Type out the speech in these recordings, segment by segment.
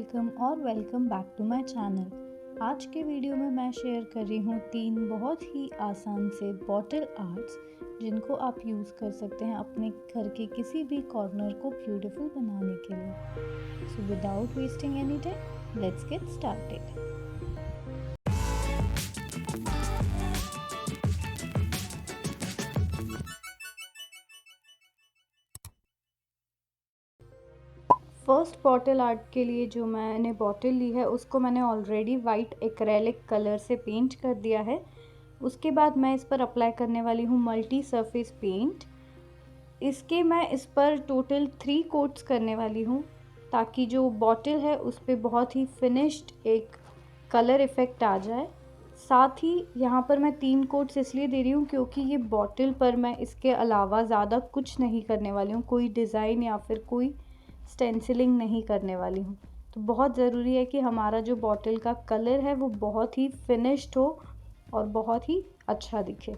Welcome और welcome back to my channel. आज के वीडियो में मैं शेयर कर रही हूँ 3 बहुत ही आसान से बॉटल आर्ट्स जिनको आप यूज़ कर सकते हैं अपने घर के किसी भी कॉर्नर को ब्यूटीफुल बनाने के लिए। So without wasting any time let's get started. First bottle art के लिए जो मैंने बॉटल ली है उसको मैंने ऑलरेडी वाइट एक्रेलिक कलर से पेंट कर दिया है। उसके बाद मैं इस पर अप्लाई करने वाली हूँ मल्टी सरफेस पेंट। मैं इस पर टोटल 3 कोट्स करने वाली हूँ ताकि जो बॉटल है उस पर बहुत ही फिनिश्ड एक कलर इफ़ेक्ट आ जाए। साथ ही यहाँ पर मैं 3 कोट्स इसलिए दे रही हूँ क्योंकि ये बॉटल पर मैं इसके अलावा ज़्यादा कुछ नहीं करने वाली हूँ, कोई डिज़ाइन या फिर कोई स्टेंसिलिंग नहीं करने वाली हूँ। तो बहुत ज़रूरी है कि हमारा जो बॉटल का कलर है वो बहुत ही फिनिश्ड हो और बहुत ही अच्छा दिखे।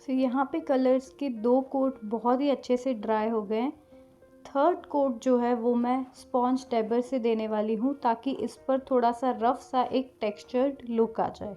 यहाँ पे कलर्स के 2 कोट बहुत ही अच्छे से ड्राई हो गए हैं। थर्ड कोट जो है वो मैं स्पॉन्ज डैबर से देने वाली हूँ ताकि इस पर थोड़ा सा रफ सा एक टेक्सचर्ड लुक आ जाए।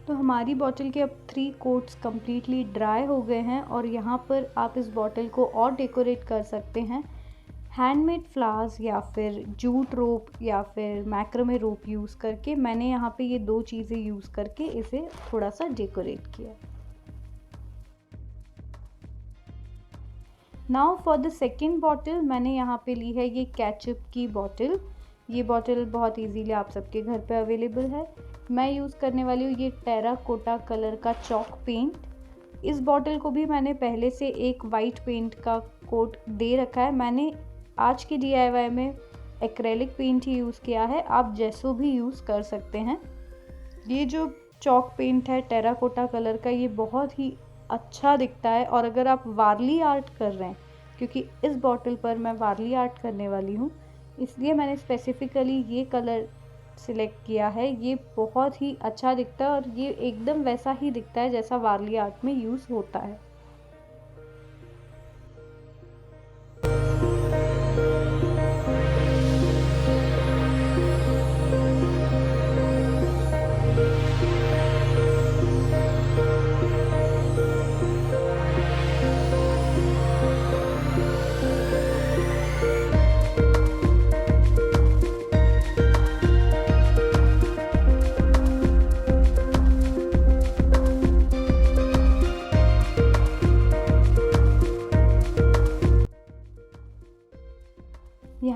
तो हमारी बॉटल के अब 3 कोट्स कम्प्लीटली ड्राई हो गए हैं और यहाँ पर आप इस बॉटल को और डेकोरेट कर सकते हैं हैंडमेड फ्लावर्स या फिर जूट रोप या फिर मैक्रामे रोप यूज़ करके। मैंने यहाँ पे ये 2 चीज़ें यूज़ करके इसे थोड़ा सा डेकोरेट किया। Now for the second bottle मैंने यहाँ पे ली है ये केचप की बॉटल। ये बॉटल बहुत इजीली आप सबके घर पे अवेलेबल है। मैं यूज़ करने वाली हूँ ये टेराकोटा कलर का चॉक पेंट। इस बॉटल को भी मैंने पहले से एक वाइट पेंट का कोट दे रखा है। मैंने आज की DIY में एक्रेलिक पेंट ही यूज़ किया है, आप जैसो भी यूज़ कर सकते हैं। ये जो चॉक पेंट है टेराकोटा कलर का ये बहुत ही अच्छा दिखता है। और अगर आप वारली आर्ट कर रहे हैं, क्योंकि इस बॉटल पर मैं वारली आर्ट करने वाली हूँ इसलिए मैंने स्पेसिफ़िकली ये कलर सिलेक्ट किया है। ये बहुत ही अच्छा दिखता है और ये एकदम वैसा ही दिखता है जैसा वारली आर्ट में यूज़ होता है।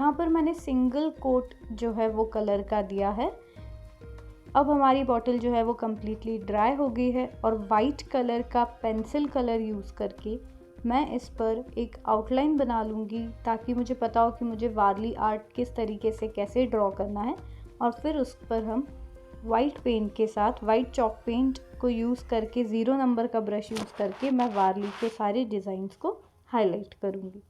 यहाँ पर मैंने सिंगल कोट जो है वो कलर का दिया है। अब हमारी बॉटल जो है वो कम्प्लीटली ड्राई हो गई है और वाइट कलर का पेंसिल कलर यूज़ करके मैं इस पर एक आउटलाइन बना लूँगी, ताकि मुझे पता हो कि मुझे वारली आर्ट किस तरीके से कैसे ड्रॉ करना है। और फिर उस पर हम वाइट पेंट के साथ, वाइट चॉक पेंट को यूज़ करके, 0 नंबर का ब्रश यूज़ करके मैं वारली के सारे डिज़ाइंस को हाईलाइट करूँगी।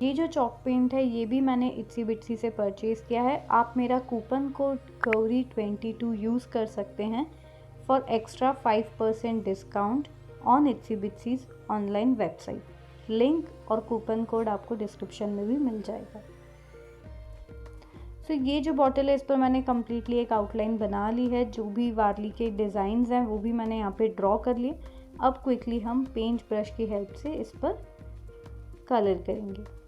ये जो चॉक पेंट है ये भी मैंने इट्सी बिट्सी से परचेज़ किया है। आप मेरा कूपन कोड गौरी22 यूज़ कर सकते हैं for extra 5% discount on Itsy Bitsy's online website. Link और कूपन कोड आपको डिस्क्रिप्शन में भी मिल जाएगा। तो ये जो बॉटल है इस पर मैंने कम्प्लीटली एक आउटलाइन बना ली है। जो भी वारली के डिज़ाइंस हैं वो भी मैंने यहाँ पे ड्रॉ कर लिए। अब क्विकली हम पेंट ब्रश की हेल्प से इस पर कलर करेंगे।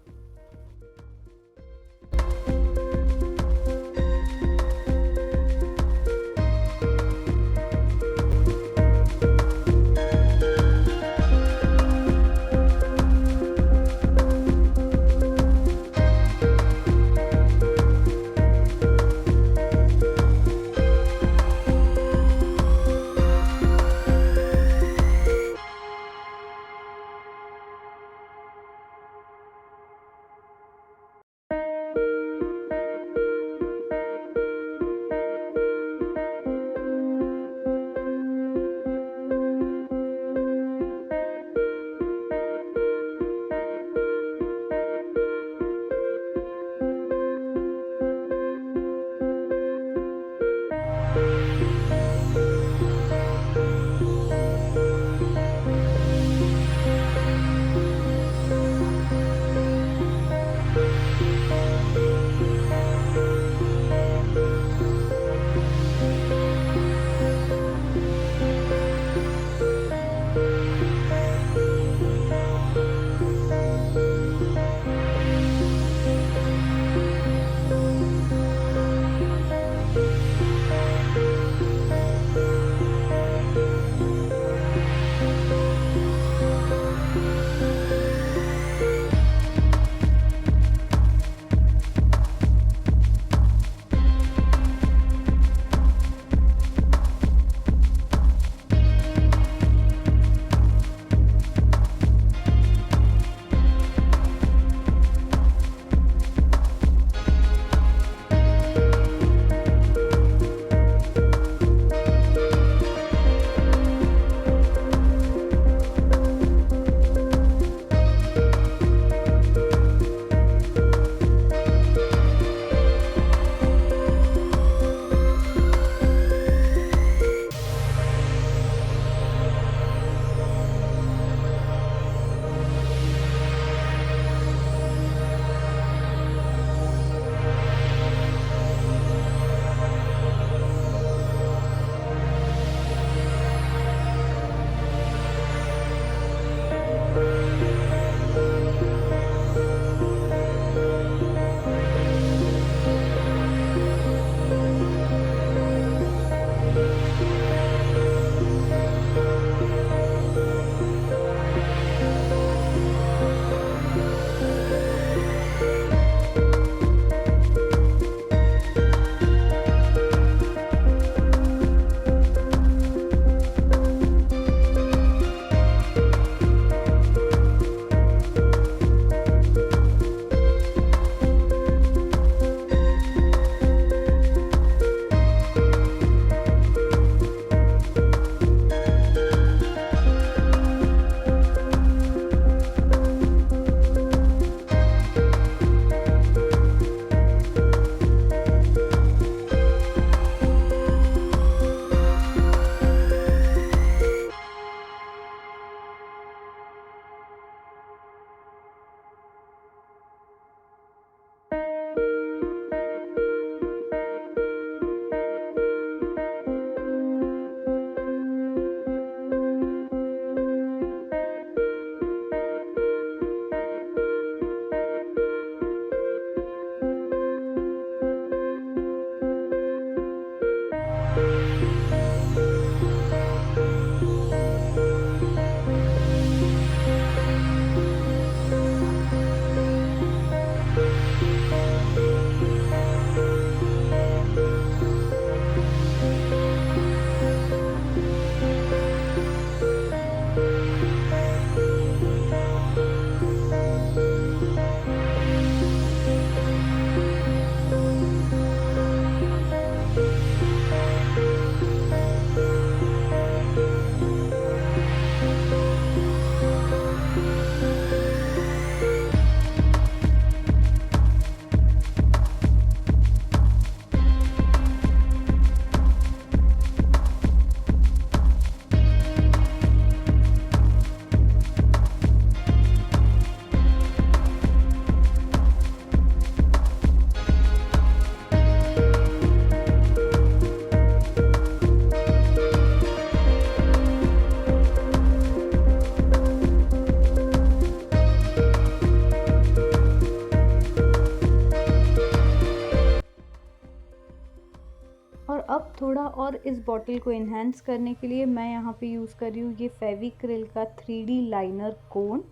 और इस बॉटल को इन्हेंस करने के लिए मैं यहाँ पे यूज़ कर रही हूँ ये फेविक्रिल का 3D लाइनर कोन।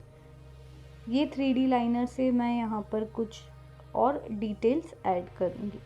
ये 3D लाइनर से मैं यहाँ पर कुछ और डिटेल्स ऐड करूँगी।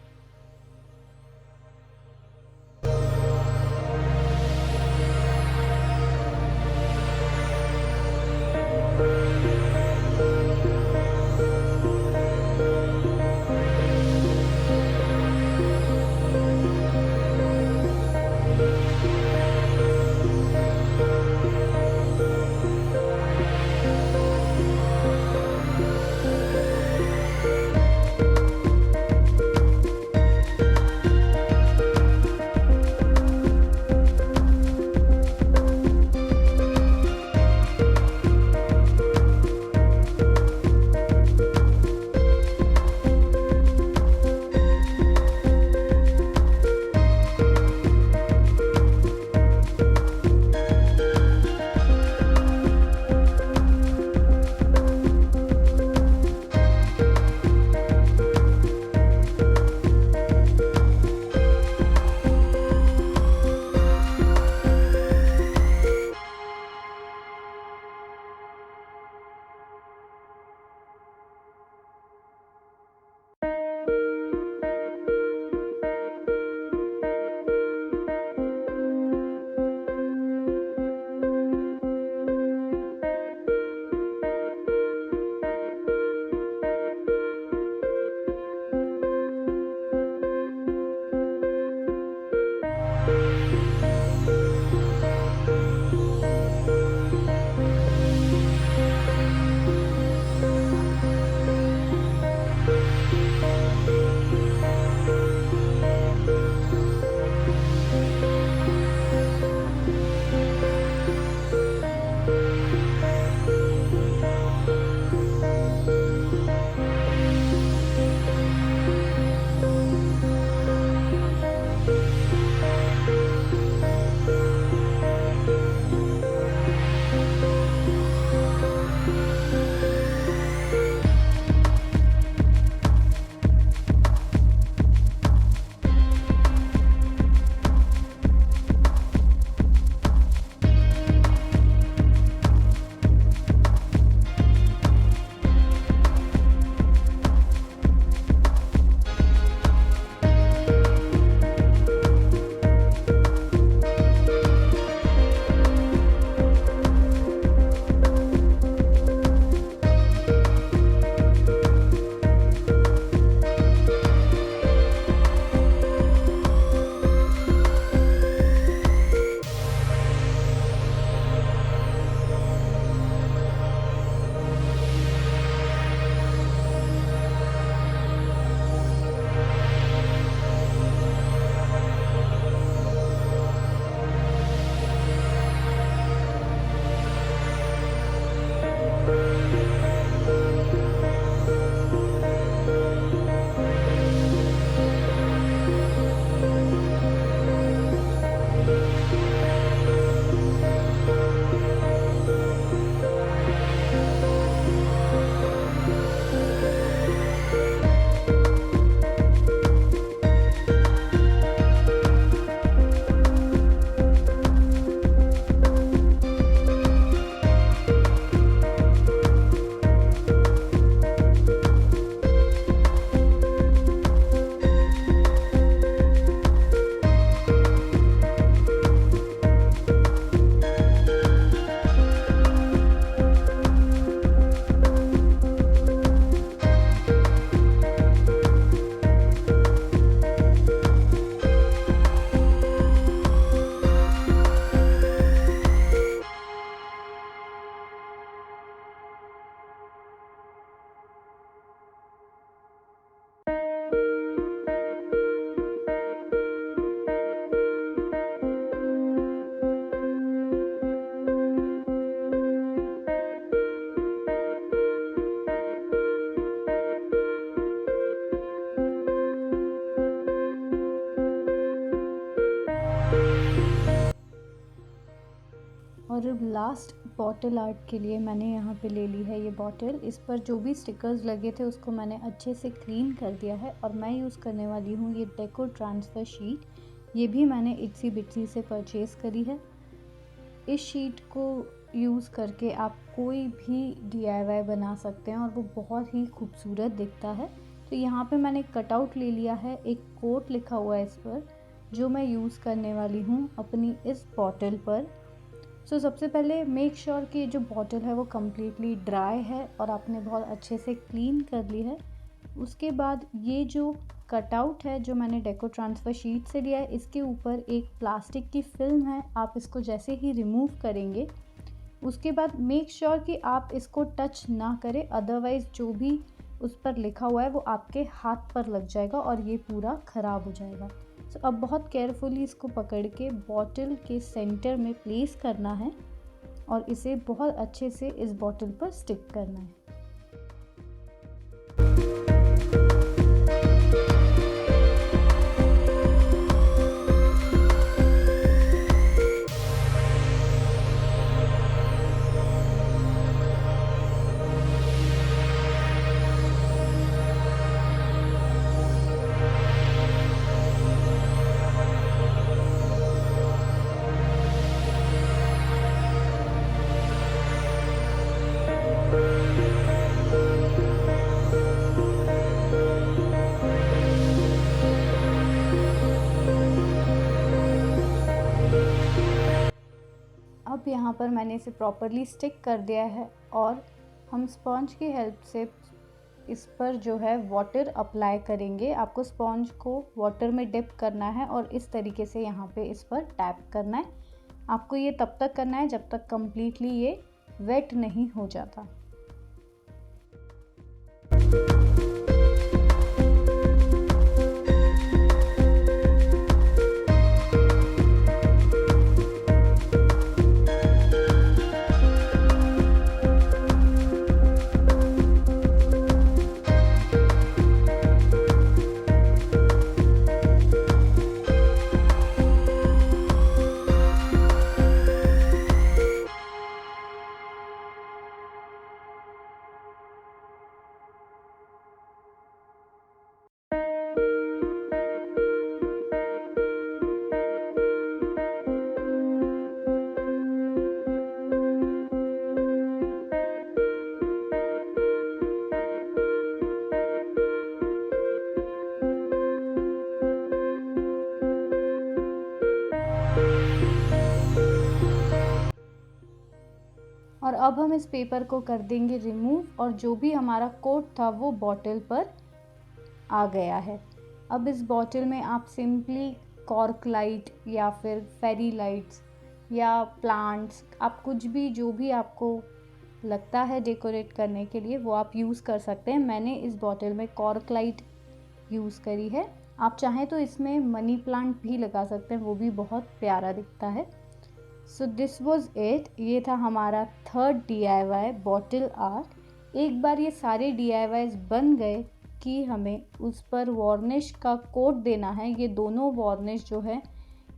और अब लास्ट बॉटल आर्ट के लिए मैंने यहाँ पे ले ली है ये बॉटल। इस पर जो भी स्टिकर्स लगे थे उसको मैंने अच्छे से क्लीन कर दिया है और मैं यूज़ करने वाली हूँ ये डेको ट्रांसफ़र शीट। ये भी मैंने इट्सी बिट्सी से परचेज़ करी है। इस शीट को यूज़ करके आप कोई भी DIY बना सकते हैं और वो बहुत ही खूबसूरत दिखता है। तो यहाँ पे मैंने कटआउट ले लिया है, एक कोट लिखा हुआ है इस पर, जो मैं यूज़ करने वाली हूँ अपनी इस बॉटल पर। सो सबसे पहले मेक श्योर कि जो बॉटल है वो कम्प्लीटली ड्राई है और आपने बहुत अच्छे से क्लीन कर ली है। उसके बाद ये जो कटआउट है जो मैंने डेको ट्रांसफ़र शीट से लिया है, इसके ऊपर एक प्लास्टिक की फिल्म है। आप इसको जैसे ही रिमूव करेंगे उसके बाद मेक श्योर कि आप इसको टच ना करें, अदरवाइज़ जो भी उस पर लिखा हुआ है वो आपके हाथ पर लग जाएगा और ये पूरा ख़राब हो जाएगा। सो अब बहुत केयरफुली इसको पकड़ के बॉटल के सेंटर में प्लेस करना है और इसे बहुत अच्छे से इस बॉटल पर स्टिक करना है। अब यहाँ पर मैंने इसे प्रॉपरली स्टिक कर दिया है और हम स्पॉन्ज की हेल्प से इस पर जो है वाटर अप्लाई करेंगे। आपको स्पॉन्ज को वाटर में डिप करना है और इस तरीके से यहाँ पे इस पर टैप करना है। आपको ये तब तक करना है जब तक कम्प्लीटली ये वेट नहीं हो जाता। और अब हम इस पेपर को कर देंगे रिमूव और जो भी हमारा कोट था वो बॉटल पर आ गया है। अब इस बॉटल में आप सिंपली कॉर्क लाइट या फिर फेरी लाइट्स या प्लांट्स, आप कुछ भी जो भी आपको लगता है डेकोरेट करने के लिए वो आप यूज़ कर सकते हैं। मैंने इस बॉटल में कॉर्क लाइट यूज़ करी है। आप चाहें तो इसमें मनी प्लांट भी लगा सकते हैं, वो भी बहुत प्यारा दिखता है। So this was it. ये था हमारा थर्ड DIY बॉटल आर्ट। एक बार ये सारे DIYs बन गए कि हमें उस पर वार्निश का कोट देना है। ये दोनों वार्निश जो है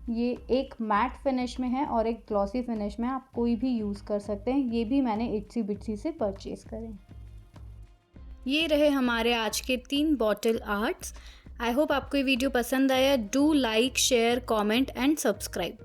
ये एक मैट फिनिश में है और एक ग्लॉसी फिनिश में, आप कोई भी यूज़ कर सकते हैं। ये भी मैंने इट्सी बिट्सी से परचेज़ करे। ये रहे हमारे आज के 3 बॉटल आर्ट्स। आई होप आपको ये वीडियो पसंद आया। Do like, share, comment and subscribe.